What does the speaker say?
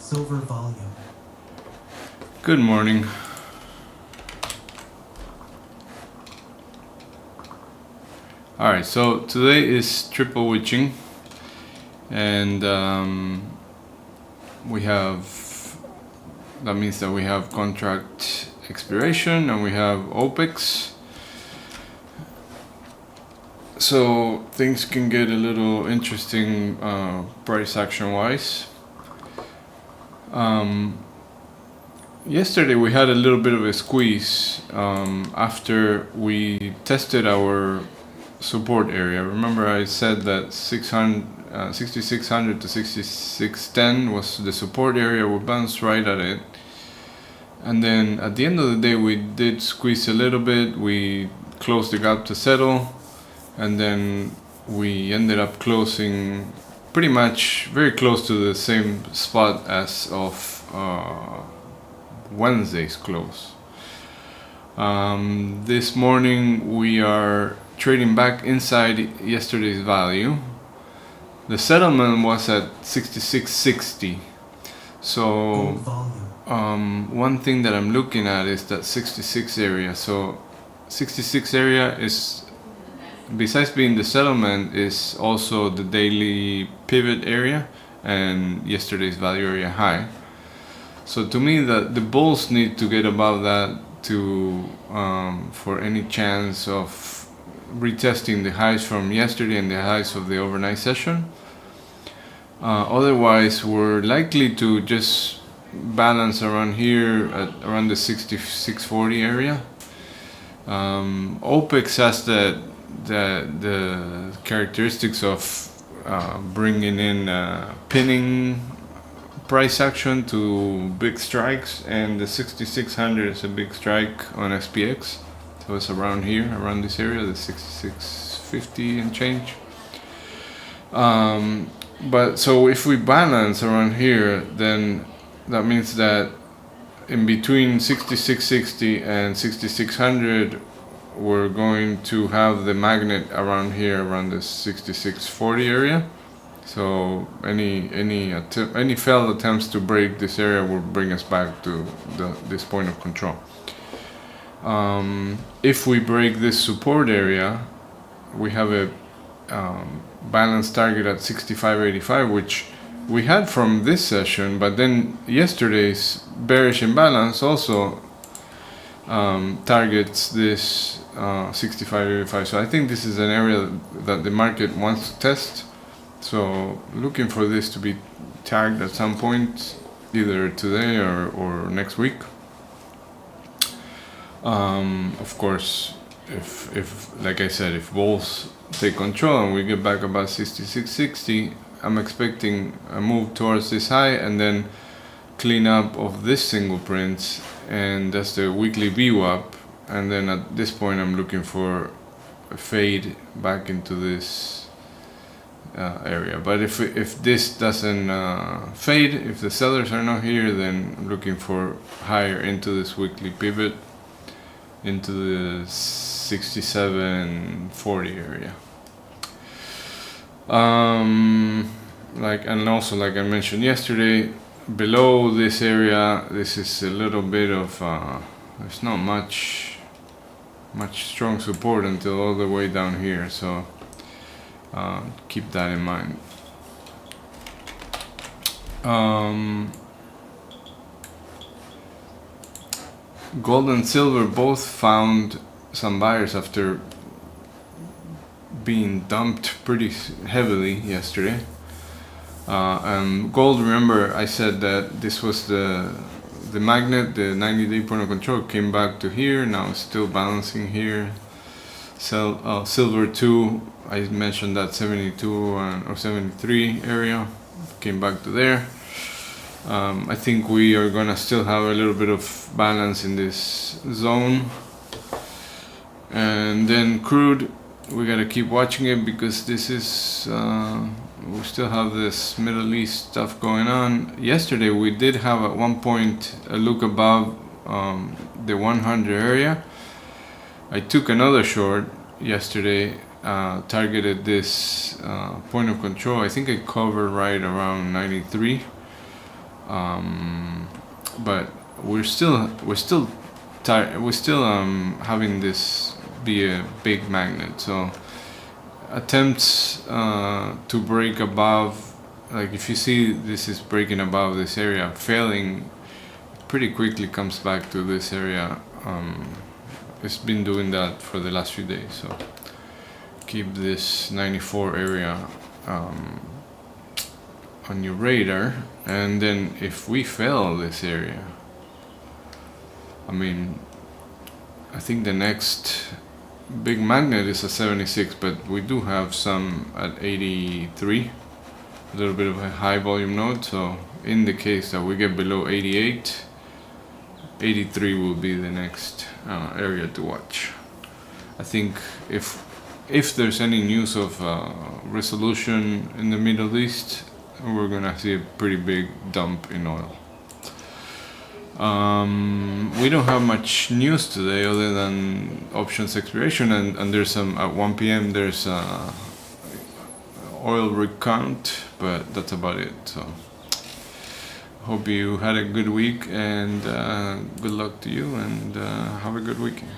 Silver volume. Good morning. Alright, so today is triple witching, and that means that we have contract expiration and we have OPEX. So things can get a little interesting price action wise. Yesterday we had a little bit of a squeeze after we tested our support area. Remember I said that 6600 to 6610 was the support area. We bounced right at it, and then at the end of the day we did squeeze a little bit. We closed the gap to settle, and then we ended up closing pretty much very close to the same spot as of Wednesday's close. This morning we are trading back inside yesterday's value. The settlement was at 66.60. So one thing that I'm looking at is that 66 area. So 66 area is, besides being the settlement, is also the daily pivot area and yesterday's value area high. So to me, the bulls need to get above that to for any chance of retesting the highs from yesterday and the highs of the overnight session. Otherwise, we're likely to just balance around here at around the 66.40 area. OPEX has the characteristics of bringing in pinning price action to big strikes, and the 6600 is a big strike on SPX, so it's around here, around this area, the 6650 and change. But so if we balance around here, then that means that in between 6660 and 6600 we're going to have the magnet around here, around the 6640 area. So any failed attempts to break this area will bring us back to this point of control. If we break this support area, we have a balance target at 65.85, which we had from this session, but then yesterday's bearish imbalance also targets this 65.85. So I think this is an area that the market wants to test. So looking for this to be tagged at some point, either today or next week. Of course, if like I said, if bulls take control and we get back about 66.60, I'm expecting a move towards this high and then clean up of this single print, and that's the weekly VWAP. And then at this point I'm looking for a fade back into this area. But if this doesn't fade, if the sellers are not here, then I'm looking for higher into this weekly pivot into the 67.40 area. Like I mentioned yesterday, below this area, this is a little bit of there's not much strong support until all the way down here. So keep that in mind. Gold and silver both found some buyers after being dumped pretty heavily yesterday. And gold, remember I said that this was the magnet, the 90-day point of control, came back to here. Now it's still balancing here. Silver too, I mentioned that 72 or 73 area, came back to there. I think we are gonna still have a little bit of balance in this zone. And then crude, we gotta keep watching it because this is we still have this Middle East stuff going on. Yesterday we did have at one point a look above the 100 area. I took another short yesterday, targeted this point of control. I think I covered right around 93. But we're still having this be a big magnet. So attempts to break above, like if you see this is breaking above this area, failing pretty quickly comes back to this area. It's been doing that for the last few days, so keep this 94 area on your radar. And then if we fail this area, I mean, I think the next big magnet is a 76, but we do have some at 83, a little bit of a high volume node. So in the case that we get below 88, 83 will be the next area to watch. I think if there's any news of resolution in the Middle East, we're gonna see a pretty big dump in oil. We don't have much news today other than options expiration, and there's some at 1 p.m. there's oil rig count, but that's about it. So hope you had a good week, and good luck to you, and have a good weekend.